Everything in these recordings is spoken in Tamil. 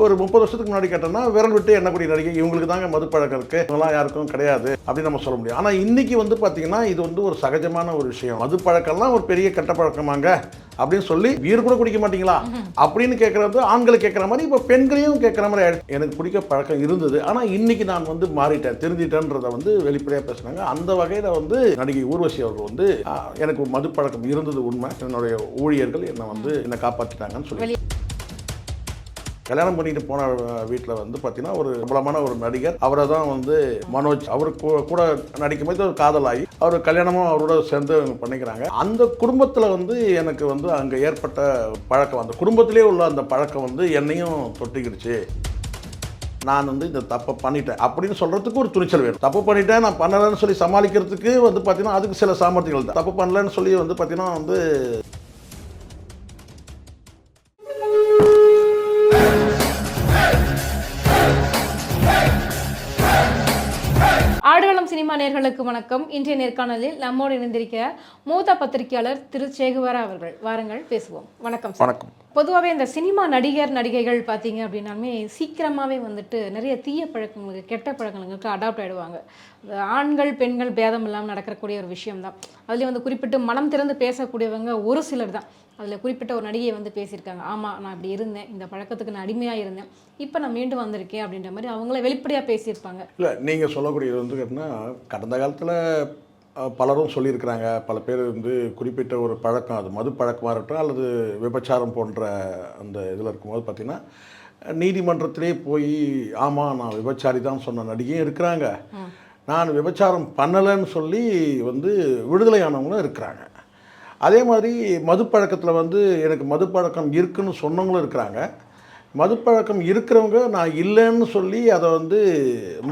ஒரு 30 வருஷத்துக்கு முன்னாடி கேட்டோம்னா விரல் விட்டு எண்ணக்கூடிய நடிகை இவங்களுக்கு தாங்க மது பழக்கம் இருக்குது, இவங்களாம் யாருக்கும் கிடையாது அப்படின்னு நம்ம சொல்ல முடியும். ஆனால் இன்னைக்கு வந்து பார்த்தீங்கன்னா இது வந்து ஒரு சகஜமான ஒரு விஷயம். மது பழக்கம்லாம் ஒரு பெரிய கெட்ட பழக்கமாங்க அப்படின்னு சொல்லி பீர் கூட குடிக்க மாட்டீங்களா அப்படின்னு கேட்கறது ஆண்களை கேட்குற மாதிரி இப்போ பெண்களையும் கேட்குற மாதிரி ஆயிடுச்சு. எனக்கு குடிக்க பழக்கம் இருந்தது, ஆனால் இன்னைக்கு நான் வந்து மாறிட்டேன், திருந்திட்டேன்றதை வந்து வெளிப்படையாக பேசுனாங்க. அந்த வகையில் வந்து நடிகை ஊர்வசி அவர்கள் வந்து எனக்கு மது பழக்கம் இருந்தது உண்மை, என்னுடைய ஊழியர்கள் என்னை காப்பாற்றிட்டாங்கன்னு சொல்லி கல்யாணம் பண்ணிட்டு போன வீட்டில் வந்து பார்த்தீங்கன்னா ஒரு பிரபலமான ஒரு நடிகர், அவரை தான் வந்து மனோஜ், அவரு கூட நடிக்கும் போது ஒரு காதலாகி அவர் கல்யாணமும் அவரோட சேர்ந்து பண்ணிக்கிறாங்க. அந்த குடும்பத்தில் வந்து எனக்கு வந்து அங்கே ஏற்பட்ட பழக்கம், அந்த குடும்பத்திலே உள்ள அந்த பழக்கம் வந்து என்னையும் தொட்டிக்கிடுச்சு. நான் வந்து இந்த தப்பை பண்ணிட்டேன் அப்படின்னு சொல்கிறதுக்கு ஒரு துணிச்சல் வேணும். தப்பு பண்ணிட்டேன், நான் பண்ணலைன்னு சொல்லி சமாளிக்கிறதுக்கு வந்து பார்த்தீங்கன்னா அதுக்கு சில சாமர்த்தியங்கள் தான். தப்பு பண்ணலன்னு சொல்லி வந்து பார்த்தீங்கன்னா வந்து ஆடுகளம் சினிமா நேயர்களுக்கு வணக்கம். இன்றைய நேர்காணலில் நம்மோடு இணைந்திருக்கிற மூத்த பத்திரிகையாளர் திரு சேகுவரா அவர்கள். வாருங்கள் பேசுவோம். வணக்கம் சார். வணக்கம். பொதுவாகவே இந்த சினிமா நடிகைகள் பார்த்தீங்க அப்படின்னாலுமே சீக்கிரமாகவே வந்துட்டு நிறைய தீய பழக்கங்களுக்கு, கெட்ட பழக்கங்களுக்கு அடாப்ட் ஆகிடுவாங்க. ஆண்கள் பெண்கள் பேதம் இல்லாமல் நடக்கக்கூடிய ஒரு விஷயம்தான். அதுலேயும் வந்து குறிப்பிட்டு மனம் திறந்து பேசக்கூடியவங்க ஒரு சிலர் தான். அதில் குறிப்பிட்ட ஒரு நடிகையை வந்து பேசியிருக்காங்க, ஆமாம் நான் இப்படி இருந்தேன், இந்த பழக்கத்துக்கு நான் அடிமையாக இருந்தேன், இப்போ நான் மீண்டும் வந்திருக்கேன் அப்படின்ற மாதிரி அவங்கள வெளிப்படையாக பேசியிருப்பாங்க. இல்லை, நீங்கள் சொல்லக்கூடியது வந்து கேட்டிங்கன்னா கடந்த காலத்தில் பலரும் சொல்லியிருக்கிறாங்க. பல பேர் வந்து குறிப்பிட்ட ஒரு பழக்கம், அது மது பழக்கமாக இருக்கட்டும் அல்லது விபச்சாரம் போன்ற அந்த இதில் இருக்கும்போது பார்த்திங்கன்னா நீதிமன்றத்திலே போய் ஆமாம் நான் விபச்சாரி தான் சொன்ன நடிகையும் இருக்கிறாங்க, நான் விபச்சாரம் பண்ணலைன்னு சொல்லி வந்து விடுதலையானவங்களும் இருக்கிறாங்க. அதே மாதிரி மது பழக்கத்தில் வந்து எனக்கு மது பழக்கம் இருக்குன்னு சொன்னவங்களும் இருக்கிறாங்க. மது பழக்கம் இருக்கிறவங்க நான் இல்லைன்னு சொல்லி அதை வந்து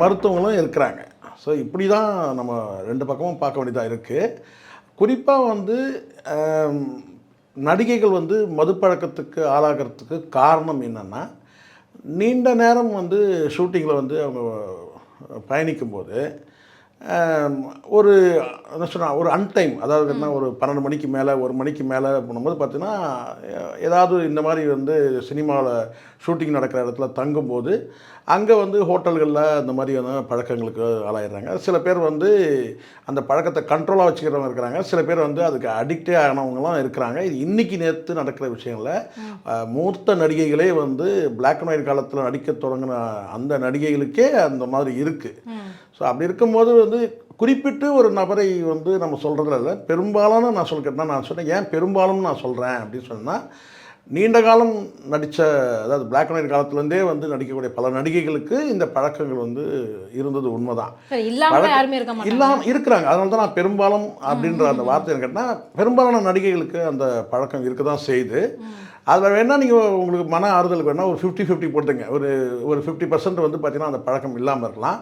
மறுத்தவங்களும் இருக்கிறாங்க. ஸோ இப்படி தான் நம்ம ரெண்டு பக்கமும் பார்க்க வேண்டியதாக இருக்குது. குறிப்பாக வந்து நடிகைகள் வந்து மது பழக்கத்துக்கு ஆளாகிறதுக்கு காரணம் என்னென்னா, நீண்ட நேரம் வந்து ஷூட்டிங்கில் வந்து அவங்க பயணிக்கும்போது ஒரு என்ன சொன்னால் ஒரு அன்டைம், அதாவது என்ன ஒரு 12 மணிக்கு மேலே 1 மணிக்கு மேலே போகும்போது பார்த்தீங்கன்னா ஏதாவது இந்த மாதிரி வந்து சினிமாவில் ஷூட்டிங் நடக்கிற இடத்துல தங்கும்போது அங்கே வந்து ஹோட்டல்களில் அந்த மாதிரியான பழக்கங்களுக்கு ஆளாயிடுறாங்க. சில பேர் வந்து அந்த பழக்கத்தை கண்ட்ரோலாக வச்சுக்கிறவங்க இருக்கிறாங்க, சில பேர் வந்து அதுக்கு அடிக்டே ஆனவங்களாம் இருக்கிறாங்க. இது இன்றைக்கி நேற்று நடக்கிற விஷயங்களில் மூத்த நடிகைகளே வந்து பிளாக் அண்ட் ஒயிட் காலத்தில் நடிக்க தொடங்கின அந்த நடிகைகளுக்கே அந்த மாதிரி இருக்குது. ஸோ அப்படி இருக்கும்போது வந்து குறிப்பிட்டு ஒரு நபரை வந்து நம்ம சொல்கிறதுல இல்லை, பெரும்பாலான நான் கேட்டால் நான் சொன்னேன். ஏன் பெரும்பாலும் நான் சொல்கிறேன் அப்படின்னு சொன்னால், நீண்ட காலம் நடித்த, அதாவது பிளாக் அண்ட் ஒயிட் காலத்துலேருந்தே வந்து நடிக்கக்கூடிய பல நடிகைகளுக்கு இந்த பழக்கங்கள் வந்து இருந்தது உண்மைதான். இல்லாமல் இருக்கிறாங்க. அதனால தான் நான் பெரும்பாலும் அப்படின்ற அந்த வார்த்தை கேட்டால் பெரும்பாலான நடிகைகளுக்கு அந்த பழக்கம் இருக்க தான் செய்யுது. அதில் வேணால் நீங்கள் உங்களுக்கு மன ஆறுதலுக்கு வேணால் ஒரு 50-50 போட்டுங்க. ஒரு 50% வந்து பார்த்திங்கன்னா அந்த பழக்கம் இல்லாமல் இருக்கலாம்.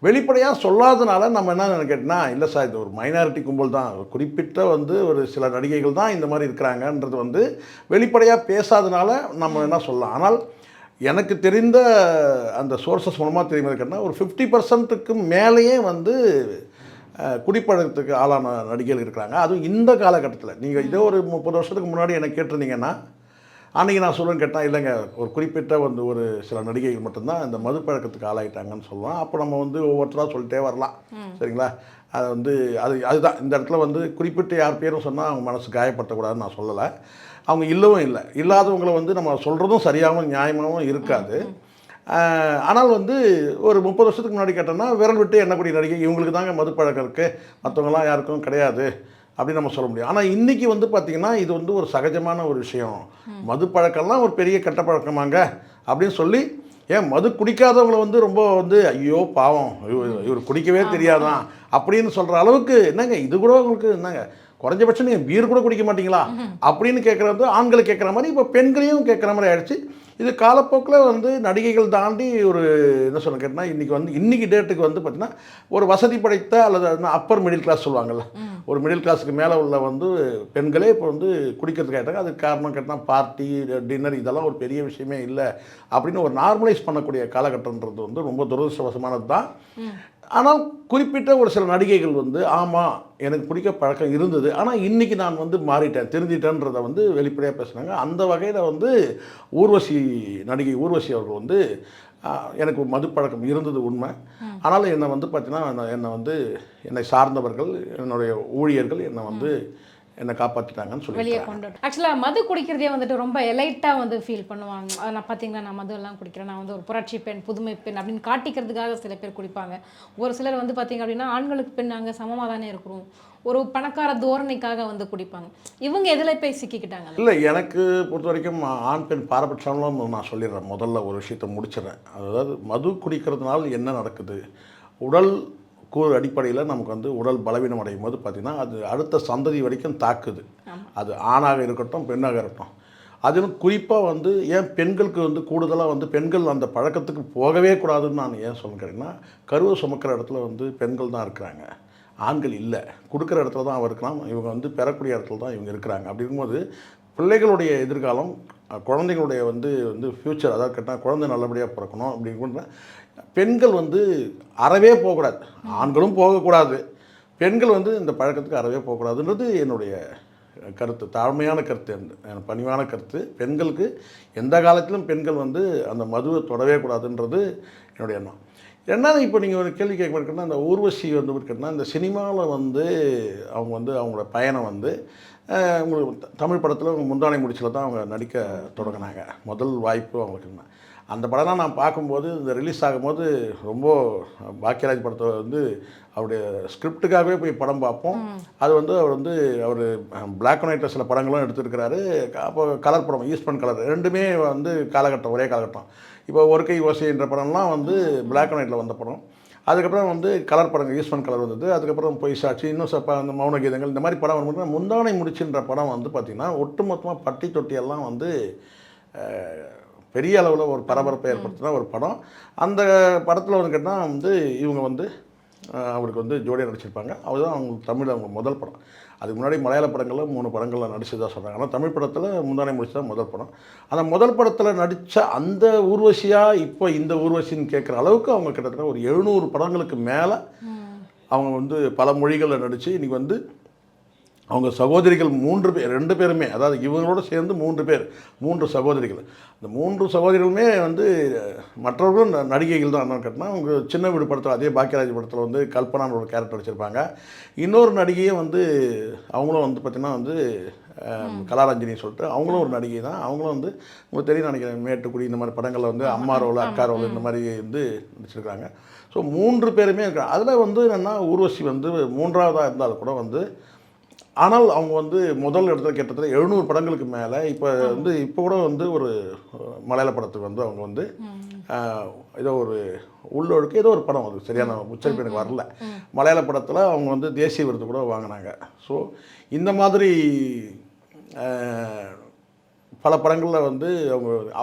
வெளிப்படையாக சொல்லாதனால நம்ம என்ன கேட்டிங்கன்னா, இல்லை சார் இது ஒரு மைனாரிட்டி கும்பல் தான், குறிப்பிட்ட வந்து ஒரு சில நடிகைகள் தான் இந்த மாதிரி இருக்கிறாங்கன்றது வந்து வெளிப்படையாக பேசாதனால நம்ம என்ன சொல்லலாம். ஆனால் எனக்கு தெரிந்த அந்த சோர்ஸஸ் மூலமாக தெரியுமா கேட்டால் ஒரு 50%க்கு மேலேயே வந்து குடிப்பழக்கத்துக்கு ஆளான நடிகைகள் இருக்கிறாங்க. அதுவும் இந்த காலகட்டத்தில். நீங்கள் இதே ஒரு 30 வருஷத்துக்கு முன்னாடி எனக்கு கேட்டிருந்தீங்கன்னா அன்றைக்கி நான் சொல்லுவேன்னு கேட்டால், இல்லைங்க ஒரு குறிப்பிட்ட வந்து ஒரு சில நடிகைகள் மட்டும்தான் இந்த மது பழக்கத்துக்கு ஆளாயிட்டாங்கன்னு சொல்லுவோம். அப்போ நம்ம வந்து ஒவ்வொருத்தராக சொல்லிட்டே வரலாம், சரிங்களா? அது வந்து அதுதான் இந்த இடத்துல வந்து குறிப்பிட்டு யார் பேரும் சொன்னால் அவங்க மனசு காயப்படுத்தக்கூடாதுன்னு நான் சொல்லலை. அவங்க இல்லவும் இல்லை, இல்லாதவங்களை வந்து நம்ம சொல்கிறதும் சரியாகவும் நியாயமாகவும் இருக்காது. ஆனால் வந்து ஒரு 30 வருஷத்துக்கு முன்னாடி கேட்டோம்னா விரல் விட்டு எண்ணக்கூடிய நடிகை இவங்களுக்கு தாங்க மது பழக்கம் இருக்குது, மற்றவங்களாம் யாருக்கும் கிடையாது அப்படின்னு நம்ம சொல்ல முடியும். ஆனால் இன்றைக்கி வந்து பார்த்திங்கன்னா இது வந்து ஒரு சகஜமான ஒரு விஷயம். மது பழக்கம்லாம் ஒரு பெரிய கெட்ட பழக்கமாங்க அப்படின்னு சொல்லி, ஏன் மது குடிக்காதவங்களை வந்து ரொம்ப வந்து ஐயோ பாவம் இவர் குடிக்கவே தெரியாதான் அப்படின்னு சொல்கிற அளவுக்கு, என்னங்க இது கூட உங்களுக்கு என்னங்க குறைஞ்சபட்சம் நீங்கள் பீர் கூட குடிக்க மாட்டீங்களா அப்படின்னு கேட்குறது ஆண்களை கேட்குற மாதிரி இப்போ பெண்களையும் கேட்குற மாதிரி ஆயிடுச்சு. இது காலப்போக்கில் வந்து நடிகைகள் தாண்டி ஒரு என்ன சொல்ல கேட்டால் இன்றைக்கி டேட்டுக்கு வந்து பார்த்திங்கன்னா ஒரு வசதி படைத்த அல்லது அப்பர் மிடில் கிளாஸ் சொல்லுவாங்கள்ல, ஒரு மிடில் கிளாஸுக்கு மேலே உள்ள வந்து பெண்களே இப்போ வந்து குடிக்கிறதுக்கு ஆகிட்டாங்க. அதுக்கு காரணம் கேட்டால் பார்ட்டி டின்னர் இதெல்லாம் ஒரு பெரிய விஷயமே இல்லை அப்படின்னு ஒரு நார்மலைஸ் பண்ணக்கூடிய காலகட்டன்றது வந்து ரொம்ப துரதிருஷ்டவசமானது தான். ஆனால் குறிப்பிட்ட ஒரு சில நடிகைகள் வந்து ஆமாம் எனக்கு பிடிக்க பழக்கம் இருந்தது, ஆனால் இன்றைக்கி நான் வந்து மாறிட்டேன், திருந்திட்டேன்றதை வந்து வெளிப்படையாக பேசுனாங்க. அந்த வகையில் வந்து ஊர்வசி, நடிகை ஊர்வசி அவர்கள் வந்து எனக்கு மது பழக்கம் இருந்தது உண்மை. ஆனாலும் என்னை வந்து பார்த்தீங்கன்னா என்னை வந்து என்னை சார்ந்தவர்கள், என்னுடைய ஊழியர்கள் என்னை வந்து என்னை காப்பாற்றிட்டாங்கன்னு வெளியே சொல்லி. கொண்டு ஆக்சுவலாக மது குடிக்கிறதே வந்துட்டு ரொம்ப எலைட்டாக வந்து ஃபீல் பண்ணுவாங்க. நான் பார்த்தீங்கன்னா நான் மது எல்லாம் குடிக்கிறேன், நான் வந்து ஒரு புரட்சி பெண், புதுமை பெண் அப்படின்னு காட்டிக்கிறதுக்காக சில பேர் குடிப்பாங்க. ஒரு சிலர் வந்து பார்த்தீங்க அப்படின்னா ஆண்களுக்கு பெண் நாங்கள் சமமாக தானே இருக்கிறோம், ஒரு பணக்கார தோரணைக்காக வந்து குடிப்பாங்க. இவங்க எதில் போய் சிக்கிக்கிட்டாங்க? இல்லை, எனக்கு பொறுத்த வரைக்கும் ஆண் பெண் பாரபட்சம்லாம் நான் சொல்லிடுறேன். முதல்ல ஒரு விஷயத்தை முடிச்சிடுறேன். அதாவது மது குடிக்கிறதுனால என்ன நடக்குது, உடல் கூறு அடிப்படையில் நமக்கு வந்து உடல் பலவீனம் அடையும் போது பார்த்திங்கன்னா அது அடுத்த சந்ததி வரைக்கும் தாக்குது. அது ஆணாக இருக்கட்டும் பெண்ணாக இருக்கட்டும். அதிலும் குறிப்பாக வந்து ஏன் பெண்களுக்கு வந்து கூடுதலாக வந்து பெண்கள் அந்த பழக்கத்துக்கு போகவே கூடாதுன்னு நான் ஏன் சொல்கிறேன்னா, கருவை சுமக்கிற இடத்துல வந்து பெண்கள் தான் இருக்கிறாங்க, ஆண்கள் இல்லை. கொடுக்குற இடத்துல தான் அவன் இருக்கலாம், இவங்க வந்து பெறக்கூடிய இடத்துல தான் இவங்க இருக்கிறாங்க. அப்படி இருக்கும்போது பிள்ளைகளுடைய எதிர்காலம், குழந்தைகளுடைய வந்து ஃப்யூச்சர், அதாவது கேட்டால் குழந்தை நல்லபடியாக பிறக்கணும் அப்படிங்கிற பெண்கள் வந்து அறவே போகக்கூடாது, ஆண்களும் போகக்கூடாது, பெண்கள் வந்து இந்த பழக்கத்துக்கு அறவே போகக்கூடாதுன்றது என்னுடைய கருத்து, தாழ்மையான கருத்து, பணிவான கருத்து. பெண்களுக்கு எந்த காலத்திலும் பெண்கள் வந்து அந்த மதுவை தொடவே கூடாதுன்றது என்னுடைய எண்ணம். ரெண்டாவது, இப்போ நீங்கள் ஒரு கேள்வி கேட்கணுன்னா, இந்த ஊர்வசி வந்து இருக்குன்னா இந்த சினிமாவில் வந்து அவங்க வந்து அவங்களோட பயணம் வந்து உங்களுக்கு தமிழ் படத்தில் முந்தானை முடிச்சில் தான் அவங்க நடிக்க தொடங்கினாங்க. முதல் வாய்ப்பு அவங்களுக்கு. அந்த படம்லாம் நான் பார்க்கும்போது, இந்த ரிலீஸ் ஆகும்போது ரொம்ப பாக்கியராஜ் படத்தை வந்து அவருடைய ஸ்கிரிப்டுக்காகவே போய் படம் பார்ப்போம். அது வந்து அவர் பிளாக் அண்ட் ஒயிட்டில் சில படங்களும் எடுத்துருக்கிறாரு. அப்போ கலர் படம், ஈஸ்ட்மன் கலர், ரெண்டுமே வந்து காலகட்டம், ஒரே காலகட்டம். இப்போ ஒரு கை ஓசைன்ற படம்லாம் வந்து பிளாக் அண்ட் ஒயிட்டில் வந்த படம். அதுக்கப்புறம் வந்து கலர் படங்கள், ஈஸ்ட்மன் கலர் வந்தது. அதுக்கப்புறம் பொய் சாட்சி, இன்னும் அந்த மௌன கீதங்கள், இந்த மாதிரி படம் வரும்போது முந்தானை முடிச்சுன்ற படம் வந்து பார்த்திங்கன்னா ஒட்டுமொத்தமாக பட்டி தொட்டியெல்லாம் வந்து பெரிய அளவில் ஒரு பரபரப்பை ஏற்படுத்தின ஒரு படம். அந்த படத்தில் வந்து கேட்டால் வந்து இவங்க வந்து அவருக்கு வந்து ஜோடியாக நடிச்சிருப்பாங்க. அதுதான் அவங்க தமிழ் அவங்க முதல் படம். அதுக்கு முன்னாடி மலையாள படங்களில் 3 படங்களில் நடிச்சதாக சொல்கிறாங்க. ஆனால் தமிழ் படத்தில் முந்தானை முடிச்சு தான் முதல் படம். அந்த முதல் படத்தில் நடித்த அந்த ஊர்வசியாக இப்போ இந்த ஊர்வசின்னு கேட்குற அளவுக்கு அவங்க கிட்டத்தட்ட ஒரு 700 படங்களுக்கு மேலே அவங்க வந்து பல மொழிகளில் நடித்து இன்றைக்கி வந்து அவங்க சகோதரிகள் 3 பேர், 2 பேருமே, அதாவது இவங்களோட சேர்ந்து 3 பேர், 3 சகோதரிகள். அந்த 3 சகோதரிகளுமே வந்து மற்றவர்களும் நடிகைகள் தான். என்னன்னு கேட்டால் அவங்க சின்ன வீடு படத்தில், அதே பாக்கியராஜ் படத்தில் வந்து கல்பனான்னு ஒரு கேரக்டர் நடிச்சிருப்பாங்க. இன்னொரு நடிகையும் வந்து அவங்களும் வந்து பார்த்திங்கன்னா வந்து கலாரஞ்சினி சொல்லிட்டு அவங்களும் ஒரு நடிகை தான். அவங்களும் வந்து உங்களுக்கு தெரியும் நினைக்கிறேன், மேட்டுக்குடி இந்த மாதிரி படங்களில் வந்து அம்மா ரோல், அக்கா ரோல் இந்த மாதிரி வந்து நடிச்சிருக்காங்க. ஸோ 3 பேருமே இருக்காங்க. அதில் வந்து என்னென்னா ஊர்வசி வந்து 3ஆவதாக இருந்தாலும் கூட வந்து, ஆனால் அவங்க வந்து முதல் இடத்துல கிட்டத்தட்ட 700 படங்களுக்கு மேலே. இப்போ கூட வந்து ஒரு மலையாள படத்துக்கு வந்து அவங்க வந்து ஏதோ ஒரு உள்ளொழுக்கு ஏதோ ஒரு படம், அது சரியான உச்சரிப்பு எனக்கு வரல, மலையாள படத்தில் அவங்க வந்து தேசிய விருது கூட வாங்கினாங்க. ஸோ இந்த மாதிரி பல படங்களில் வந்து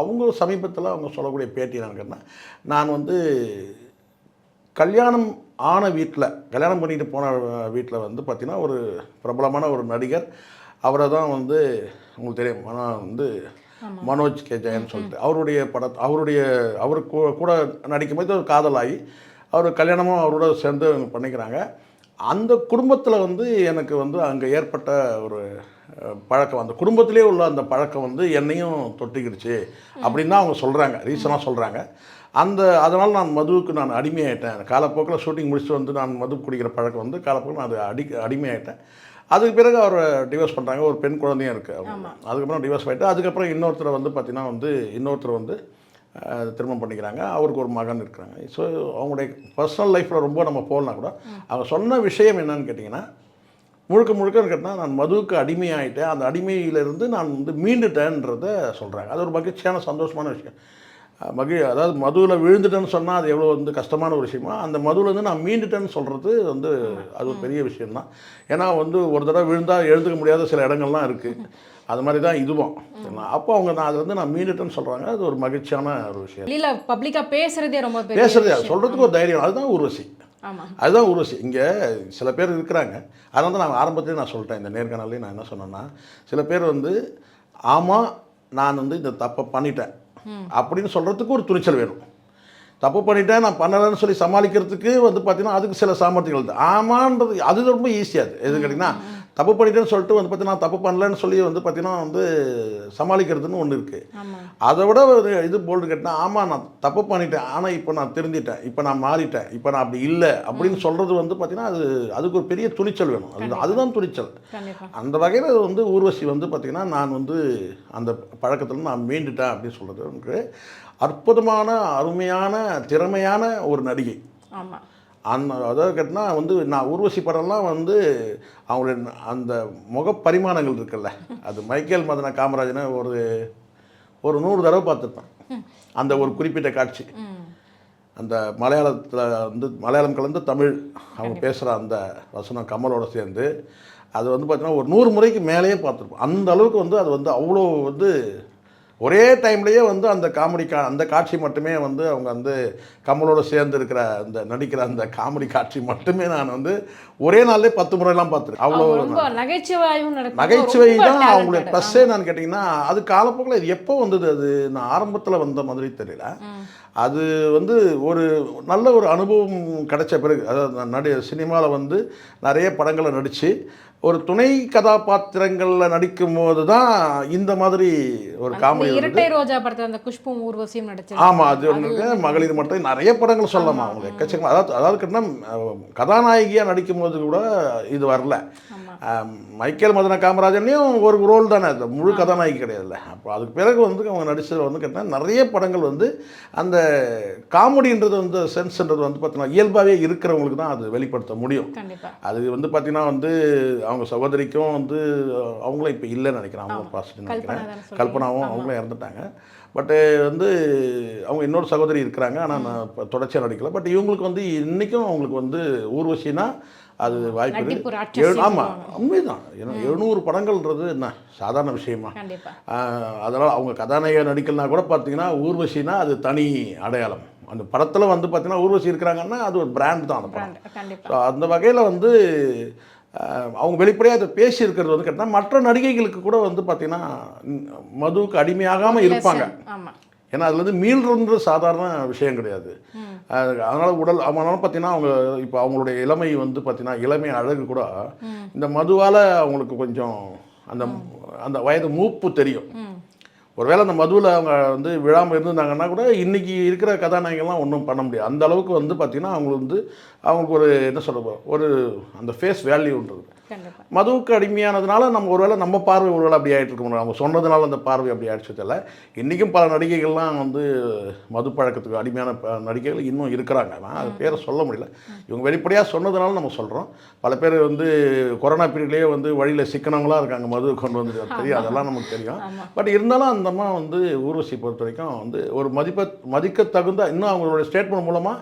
அவங்க சமீபத்தில் அவங்க சொல்லக்கூடிய பேட்டி என்னன்னு கேட்டால், நான் வந்து கல்யாணம் ஆன வீட்டில், கல்யாணம் பண்ணிட்டு போன வீட்டில் வந்து பார்த்திங்கன்னா ஒரு பிரபலமான ஒரு நடிகர், அவரை தான் வந்து உங்களுக்கு தெரியும், வந்து மனோஜ் கே ஜெயன் சொல்லிட்டு அவருக்கு கூட நடிக்கும்போது ஒரு காதலாகி அவர் கல்யாணமும் அவரோட சேர்ந்து பண்ணிக்கிறாங்க. அந்த குடும்பத்தில் வந்து எனக்கு வந்து அங்கே ஏற்பட்ட ஒரு பழக்கம், அந்த குடும்பத்திலே உள்ள அந்த பழக்கம் வந்து என்னையும் தொட்டிக்கிடுச்சு அப்படின்னு தான் அவங்க சொல்கிறாங்க, ரீசனாக சொல்கிறாங்க. அதனால் நான் மதுவுக்கு நான் அடிமையாயிட்டேன். காலப்போக்கில் ஷூட்டிங் முடிச்சுட்டு வந்து நான் மது குடிக்கிற பழக்கம் வந்து காலப்போக்கில் நான் அடிமையாயிட்டேன். அதுக்கு பிறகு அவரை டிவோர்ஸ் பண்ணுறாங்க, ஒரு பெண் குழந்தையும் இருக்குது அவங்க. அதுக்கப்புறம் டிவோர்ஸ் ஆகிட்டு அதுக்கப்புறம் இன்னொருத்தரை வந்து பார்த்திங்கன்னா வந்து இன்னொருத்தரை வந்து திருமணம் பண்ணிக்கிறாங்க. அவருக்கு ஒரு மகன் இருக்கிறாங்க. ஸோ அவங்களுடைய பர்சனல் லைஃப்பில் ரொம்ப நம்ம போகலாம் கூட அவங்க சொன்ன விஷயம் என்னன்னு கேட்டிங்கன்னா, முழுக்க கேட்டால் நான் மதுவுக்கு அடிமையாயிட்டேன், அந்த அடிமையிலிருந்து நான் வந்து மீண்டுட்டேன்றதை சொல்கிறாங்க. அது ஒரு மகிழ்ச்சியான சந்தோஷமான விஷயம். அதாவது மதுவில் விழுந்துட்டேன்னு சொன்னால் அது எவ்வளோ வந்து கஷ்டமான ஒரு விஷயமா, அந்த மதுவிலேருந்து நான் மீண்டுட்டேன்னு சொல்கிறது வந்து அது ஒரு பெரிய விஷயந்தான். ஏன்னா வந்து ஒரு தடவை விழுந்தால் எழுந்துக்க முடியாத சில இடங்கள்லாம் இருக்குது, அது மாதிரி தான் இதுவும். அப்போ அவங்க நான் மீண்டுட்டேன்னு சொல்கிறாங்க. அது ஒரு மகிழ்ச்சியான ஒரு விஷயம். இல்லை, பப்ளிக்காக பேசுகிறதே ரொம்ப சொல்கிறதுக்கு ஒரு தைரியம், அதுதான் ஊர்வசி. அதுதான் ஊர்வசி. இங்கே சில பேர் இருக்கிறாங்க. அதனால தான் நான் ஆரம்பத்துலேயே நான் சொல்லிட்டேன், இந்த நேர்காணலையும் நான் என்ன சொன்னேன்னா, சில பேர் வந்து ஆமாம் நான் வந்து இந்த தப்பை பண்ணிட்டேன் அப்படின்னு சொல்கிறதுக்கு ஒரு துணிச்சல் வேணும். தப்பு பண்ணிட்டேன் நான் பண்ணலைன்னு சொல்லி சமாளிக்கிறதுக்கு வந்து பார்த்தீங்கன்னா அதுக்கு சில சாமர்த்தியங்கள் இருக்குது. ஆமான்றது அது ரொம்ப ஈஸியாது. எது கேட்டிங்கன்னா தப்பு பண்ணிட்டேன்னு சொல்லிட்டு வந்து பார்த்தீங்கன்னா தப்பு பண்ணலன்னு சொல்லி வந்து பார்த்தீங்கன்னா வந்து சமாளிக்கிறதுன்னு ஒன்று இருக்குது. அதை விட ஒரு இது போல்டு கேட்டால் ஆமாம் நான் தப்பு பண்ணிட்டேன், ஆனால் இப்போ நான் திருந்திட்டேன், இப்போ நான் மாறிட்டேன், இப்போ நான் அப்படி இல்லை அப்படின்னு சொல்கிறது வந்து பார்த்தீங்கன்னா அதுக்கு ஒரு பெரிய துணிச்சல் வேணும். அதுதான் துணிச்சல். அந்த வகையில் வந்து ஊர்வசி வந்து பார்த்திங்கன்னா நான் வந்து அந்த பழக்கத்தில் நான் மீண்டுட்டேன் அப்படின்னு சொல்கிறது எனக்கு அற்புதமான அருமையான திறமையான ஒரு நடிகை. ஆமாம். அதாவது கேட்டால் வந்து நான் ஊர்வசி படம்லாம் வந்து அவங்களுடைய அந்த முகப்பரிமாணங்கள் இருக்குல்ல, அது மைக்கேல் மதன காமராஜனை ஒரு 100 தடவை பார்த்துருப்பேன். அந்த ஒரு குறிப்பிட்ட காட்சி அந்த மலையாளத்தில் வந்து மலையாளம் கலந்து தமிழ் அவங்க பேசுகிற அந்த வசனம் கமலோட சேர்ந்து அது வந்து பார்த்திங்கன்னா ஒரு 100 முறைக்கு மேலேயே பார்த்துருப்போம். அந்த அளவுக்கு வந்து அது வந்து அவ்வளோ வந்து ஒரே டைம்லேயே வந்து அந்த அந்த காட்சி மட்டுமே வந்து அவங்க வந்து கமலோடு சேர்ந்து இருக்கிற அந்த நடிக்கிற அந்த காமெடி காட்சி மட்டுமே நான் வந்து ஒரே நாள்லேயே 10 முறையெல்லாம் பார்த்துருக்கேன். அவ்வளோ நகைச்சுவை தான் அவங்களுடைய ப்ளஸ்ஸே. நான் கேட்டிங்கன்னா அது காலப்போக்கில் இது எப்போ வந்தது, அது நான் ஆரம்பத்தில் வந்த மாதிரி தெரியல. அது வந்து ஒரு நல்ல ஒரு அனுபவம் கிடைச்ச பிறகு, அதாவது சினிமாவில் வந்து நிறைய படங்களை நடித்து ஒரு துணை கதாபாத்திரங்களில் நடிக்கும் போது தான் இந்த மாதிரி ஒரு காமெடி. இரட்டை ரோஜா படத்தில் அந்த குஷ்பும் ஊர்வசியும் நடிச்சு. ஆமாம், அது ஒன்று. மகளிர் மட்டும் நிறைய படங்கள் சொல்லலாம் அவங்க எக்கச்சக்கம். அதாவது கேட்டால் கதாநாயகியாக நடிக்கும் போது கூட இது வரல. மைக்கேல் மதன காமராஜன்லேயும் ஒரு ரோல் தானே, அது முழு கதாநாயகி கிடையாதுல்ல. அப்போ அதுக்கு பிறகு வந்து அவங்க நடித்தது வந்து கேட்டால் நிறைய படங்கள் வந்து அந்த காமெடின்றது வந்து சென்ஸ்ன்றது வந்து பார்த்தீங்கன்னா இயல்பாகவே இருக்கிறவங்களுக்கு தான் அது வெளிப்படுத்த முடியும். அது வந்து பார்த்தீங்கன்னா வந்து அவங்க சகோதரிக்கும் வந்து அவங்களும் இப்போ இல்லைன்னு நினைக்கிறேன். அவங்க பாசிட்டு நினைக்கிறேன். கல்பனாவும் அவங்களும் இறந்துட்டாங்க. பட்டு வந்து அவங்க இன்னொரு சகோதரி இருக்கிறாங்க, ஆனால் நான் இப்போ தொடர்ச்சியாக நடிக்கல. பட் இவங்களுக்கு வந்து இன்றைக்கும் அவங்களுக்கு வந்து ஊர்வசினா அது வாய்ப்பு இருக்குது. ஆமாம், உண்மைதான். ஏன்னா 700 படங்கள்ன்றது என்ன சாதாரண விஷயமா? அதனால் அவங்க கதாநாயகி நடிக்கலனா கூட பார்த்தீங்கன்னா ஊர்வசினா அது தனி அடையாளம். அந்த படத்தில் வந்து பார்த்தீங்கன்னா ஊர்வசி இருக்கிறாங்கன்னா அது ஒரு பிராண்ட் தான் அந்த படம். ஸோ அந்த வகையில் வந்து அவங்க வெளிப்படையாக அதை பேசியிருக்கிறது வந்து கேட்டால் மற்ற நடிகைகளுக்கு கூட வந்து பார்த்திங்கன்னா மதுவுக்கு அடிமையாகாமல் இருப்பாங்க. ஏன்னா அதுல இருந்து மீள்றது சாதாரண விஷயம் கிடையாது. அதனால் அதனால பார்த்தீங்கன்னா அவங்க இப்போ அவங்களுடைய இளமை வந்து பார்த்தீங்கன்னா இளமை அழகு கூட இந்த மதுவால் அவங்களுக்கு கொஞ்சம் அந்த அந்த வயது மூப்பு தெரியும். ஒருவேளை அந்த மதுவில் அவங்க வந்து விழாமல் இருந்திருந்தாங்கன்னா கூட இன்றைக்கி இருக்கிற கதாநாயகம்லாம் ஒன்றும் பண்ண முடியாது. அந்த அளவுக்கு வந்து பார்த்திங்கன்னா அவங்களுக்கு ஒரு என்ன சொல்கிறது, ஒரு அந்த ஃபேஸ் வேல்யூன்றது மதுவுக்கு அடிமையானதுனால நம்ம ஒருவேளை நம்ம பார்வை ஒருவேளை அப்படி ஆகிட்டு இருக்க முடியும். அவங்க சொன்னதுனால அந்த பார்வை அப்படி ஆகிடுச்சு தெரியல. இன்றைக்கும் பல நடிகைகள்லாம் வந்து மது பழக்கத்துக்கு அடிமையான நடிகைகள் இன்னும் இருக்கிறாங்க. நான் அது பேரை சொல்ல முடியல. இவங்க வெளிப்படையாக சொன்னதுனால நம்ம சொல்கிறோம். பல பேர் வந்து கொரோனா பீரியட்லேயே வந்து வழியில் சிக்கனவங்களாக இருக்காங்க, மது கொண்டு வந்து தெரியும், அதெல்லாம் நமக்கு தெரியும். பட் இருந்தாலும் அந்த அம்மா வந்து ஊர்வசி பொறுத்த வரைக்கும் வந்து ஒரு மதிக்க தகுந்த, இன்னும் அவங்களுடைய ஸ்டேட்மெண்ட் மூலமாக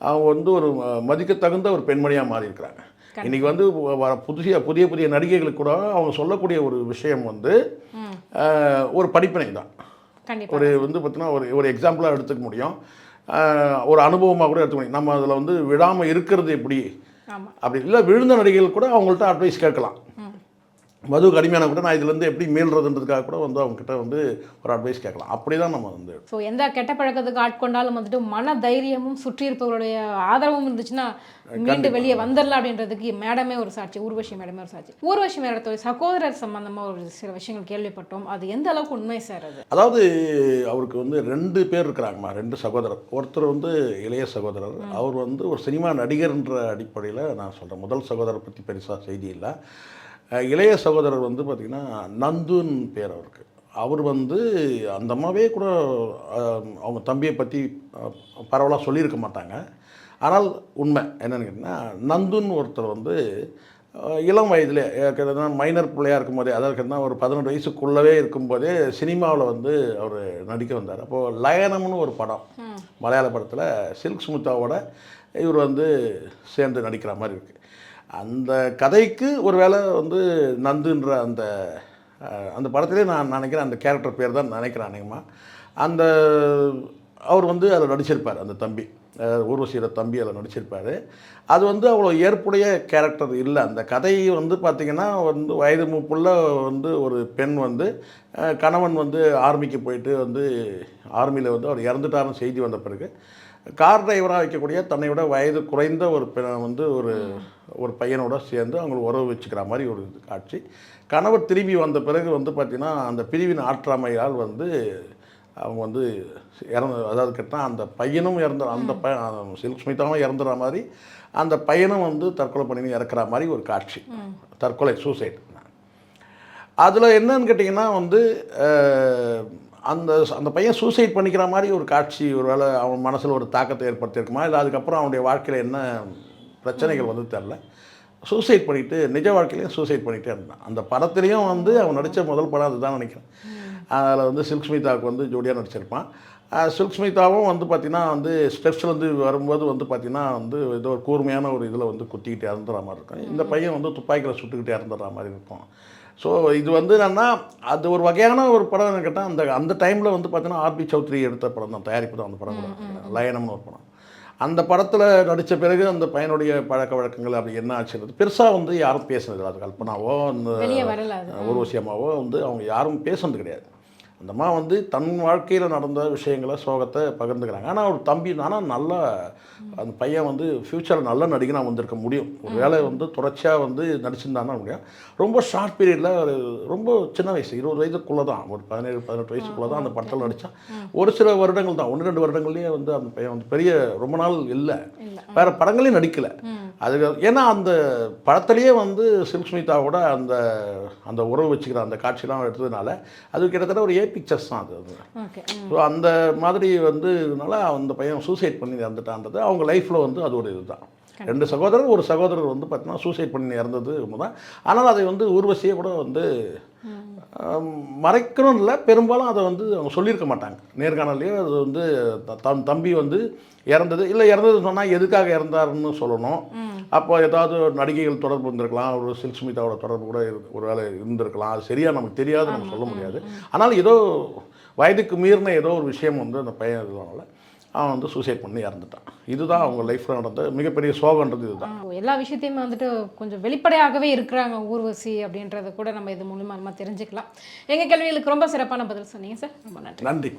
அவங்க வந்து ஒரு மதிக்க தகுந்த ஒரு பெண்மணியாக மாறி இருக்கிறாங்க. இன்றைக்கி வந்து புதிய நடிகைகளுக்கு கூட அவங்க சொல்லக்கூடிய ஒரு விஷயம் வந்து ஒரு படிப்பினை தான். ஒரு வந்து பார்த்தீங்கன்னா ஒரு எக்ஸாம்பிளாக எடுத்துக்க முடியும், ஒரு அனுபவமாக கூட எடுத்துக்க முடியும். நம்ம அதில் வந்து விழாமல் இருக்கிறது எப்படி, அப்படி இல்லை விழுந்த நடிகைகள் கூட அவங்கள்ட்ட அட்வைஸ் கேட்கலாம். மதுவுக்கு அடிமையான கூட நான் இதுலேருந்து எப்படி மீள்றதுன்றதுக்காக கூட வந்து அவங்ககிட்ட வந்து ஒரு அட்வைஸ் கேட்கலாம். அப்படி தான் நம்ம வந்து ஸோ எந்த கெட்ட பழக்கத்துக்கு ஆட்கொண்டாலும் வந்துட்டு மன தைரியமும் சுற்றி இருப்பவருடைய ஆதரவும் இருந்துச்சுன்னா மீண்டு வெளியே வந்துடலாம் அப்படின்றதுக்கு மேடமே ஒரு சாட்சி, ஊர்வசி மேடமே ஒரு சாட்சி. ஊர்வசி மேடத்தோட சகோதரர் சம்பந்தமாக ஒரு சில விஷயங்கள் கேள்விப்பட்டோம். அது எந்த அளவுக்கு உண்மை சார்? அது அதாவது அவருக்கு வந்து 2 பேர் இருக்கிறாங்கம்மா, 2 சகோதரர். ஒருத்தர் வந்து இளைய சகோதரர், அவர் வந்து ஒரு சினிமா நடிகர்ன்ற அடிப்படையில் நான் சொல்கிறேன். முதல் சகோதரரை பற்றி பெருசாக செய்தி இல்லை. இளைய சகோதரர் வந்து பார்த்திங்கன்னா நந்துன்னு பேர் அவருக்கு. அவர் வந்து அந்த அம்மாவே கூட அவங்க தம்பியை பற்றி பரவலாக சொல்லியிருக்க மாட்டாங்க. ஆனால் உண்மை என்னென்னு கேட்டிங்கன்னா, நந்துன்னு ஒருத்தர் வந்து இளம் வயதிலே மைனர் பிள்ளையாக இருக்கும்போதே, அதாவது கேட்டிங்கன்னா ஒரு 18 வயசுக்குள்ளவே இருக்கும்போதே சினிமாவில் வந்து அவர் நடிக்க வந்தார். அப்போது லயனம்னு ஒரு படம், மலையாள படத்தில் சில்க் ஸ்மிதாவோட இவர் வந்து சேர்ந்து நடிக்கிற மாதிரி இருக்குது. அந்த கதைக்கு ஒரு வேளை வந்து நந்துன்ற அந்த படத்திலே நான் நினைக்கிறேன், அந்த கேரக்டர் பேர் தான் நினைக்கிறேன் அநேகமாக. அவர் வந்து அதில் நடிச்சிருப்பார், அந்த தம்பி ஊர்வசியோட தம்பி அதில் நடிச்சிருப்பார். அது வந்து அவ்வளோ ஏற்புடைய கேரக்டர் இல்லை. அந்த கதை வந்து பார்த்திங்கன்னா வந்து வயது மூப்புள்ள வந்து ஒரு பெண் வந்து கணவன் வந்து ஆர்மிக்கு போயிட்டு வந்து ஆர்மியில் வந்து அவர் இறந்துட்டாருன்னு செய்தி வந்த பிறகு கார் டிரைவராக வைக்கக்கூடிய தன்னை விட வயது குறைந்த ஒரு வந்து ஒரு பையனோட சேர்ந்து அவங்களை உறவு வச்சுக்கிற மாதிரி ஒரு காட்சி. கணவர் திரும்பி வந்த பிறகு வந்து பார்த்திங்கன்னா அந்த பிரிவின் ஆற்றாமையால் வந்து அவங்க வந்து அதாவது கேட்டால் அந்த பையனும் இறந்த அந்த சில்க் ஸ்மிதாவும் இறந்துற மாதிரி அந்த பையனும் வந்து தற்கொலை பண்ணி இறக்குற மாதிரி ஒரு காட்சி. தற்கொலை சூசைட். அதில் என்னன்னு கேட்டிங்கன்னா வந்து அந்த பையன் சூசைட் பண்ணிக்கிற மாதிரி ஒரு காட்சி ஒரு வேளை அவன் மனசில் ஒரு தாக்கத்தை ஏற்படுத்தியிருக்குமா, இல்லை அதுக்கப்புறம் அவனுடைய வாழ்க்கையில் என்ன பிரச்சனைகள் வந்து தெரில, சூசைட் பண்ணிவிட்டு நிஜ வாழ்க்கையிலையும் சூசைட் பண்ணிகிட்டே இருந்தான். அந்த படத்துலேயும் வந்து அவன் நடித்த முதல் படம் அதுதான் நினைக்கிறேன். அதில் வந்து சில்க் ஸ்மிதாவுக்கு வந்து ஜோடியாக நடிச்சிருப்பான். சில்க் ஸ்மிதாவும் வந்து பார்த்திங்கன்னா வந்து ஸ்டெப்ஸ்லேருந்து வரும்போது வந்து பார்த்திங்கன்னா வந்து ஏதோ ஒரு கூர்மையான ஒரு இதில் வந்து குத்திக்கிட்டு இறந்துற மாதிரி இருக்கும். இந்த பையன் வந்து துப்பாக்கியில் சுட்டுக்கிட்டே இறந்துடுற மாதிரி இருக்கும். ஸோ இது வந்து என்னன்னா அது ஒரு வகையான ஒரு படம் கேட்டால் அந்த டைமில் வந்து பார்த்தீங்கன்னா ஆர்பி சௌத்ரி எடுத்த படம் தான், தயாரிப்பு தான் அந்த படம் கூட, லயனம்னு ஒரு படம். அந்த படத்தில் நடித்த பிறகு அந்த பையனுடைய பழக்க வழக்கங்கள் அப்படி என்ன ஆச்சுன்றது பெருசாக வந்து யாரும் பேசுனது இல்லை. அது கல்பனாவோ அந்த ஊர்வசி அம்மாவோ வந்து அவங்க யாரும் பேசுனது கிடையாது. அந்த அம்மா வந்து தன் வாழ்க்கையில் நடந்த விஷயங்களை சோகத்தை பகிர்ந்துக்கிறாங்க. ஆனால் ஒரு தம்பி ஆனால் நல்லா அந்த பையன் வந்து ஃப்யூச்சரில் நல்ல நடிகனாக வந்திருக்க முடியும். ஒரு வேளை வந்து தொடர்ச்சியாக வந்து நடிச்சிருந்தான்னா முடியும். ரொம்ப ஷார்ட் பீரியடில் ஒரு ரொம்ப சின்ன வயசு 20 வயதுக்குள்ளே தான், ஒரு 17-18 வயசுக்குள்ளே தான் அந்த படத்தில் நடித்தான். ஒரு சில வருடங்கள் தான், 1-2 வருடங்கள்லேயே வந்து அந்த பையன் வந்து பெரிய ரொம்ப நாள் இல்லை, வேறு படங்களையும் நடிக்கலை. அது ஏன்னா அந்த படத்துலேயே வந்து சில்க் ஸ்மிதாவோட அந்த அந்த உறவு வச்சுக்கிற அந்த காட்சியெலாம் எடுத்ததுனால அது கிட்டத்தட்ட ஒரு பிக்சர்ஸ் தான் அது. ஸோ அந்த மாதிரி வந்து இதனால அந்த பையன் சூசைட் பண்ணி இறந்துட்டான்றது அவங்க லைஃப்பில் வந்து அது ஒரு இதுதான். 2 சகோதரர், ஒரு சகோதரர் வந்து பார்த்தீங்கன்னா சூசைட் பண்ணி இறந்தது உண்மைதான். ஆனால் அதை வந்து ஊர்வசியை கூட வந்து மறைக்கணும் இல்லை, பெரும்பாலும் அதை வந்து அவங்க சொல்லியிருக்க மாட்டாங்க நேர்காணலையோ. அது வந்து தம்பி வந்து இறந்தது இல்லை, இறந்தது சொன்னால் எதுக்காக இறந்தாருன்னு சொல்லணும். அப்போ ஏதாவது நடிகைகள் தொடர்பு இருந்திருக்கலாம், ஒரு சில்க் ஸ்மிதாவோட தொடர்பு கூட ஒரு வேலை இருந்திருக்கலாம். அது சரியாக நமக்கு தெரியாது, நம்ம சொல்ல முடியாது. ஆனால் ஏதோ வயதுக்கு மீறின ஏதோ ஒரு விஷயம் வந்து அந்த பையன் இதனால அவன் வந்து சூசைட் பண்ணி இறந்துட்டான். இதுதான் அவங்க லைஃப்பில் நடந்த மிகப்பெரிய சோகன்றது இதுதான். எல்லா விஷயத்தையுமே வந்துட்டு கொஞ்சம் வெளிப்படையாகவே இருக்கிறாங்க ஊர்வசி அப்படின்றத கூட நம்ம இது மூலமாக தெரிஞ்சுக்கலாம். எங்கள் கேள்விகளுக்கு ரொம்ப சிறப்பான பதில் சொன்னீங்க சார், ரொம்ப நன்றி. நன்றி.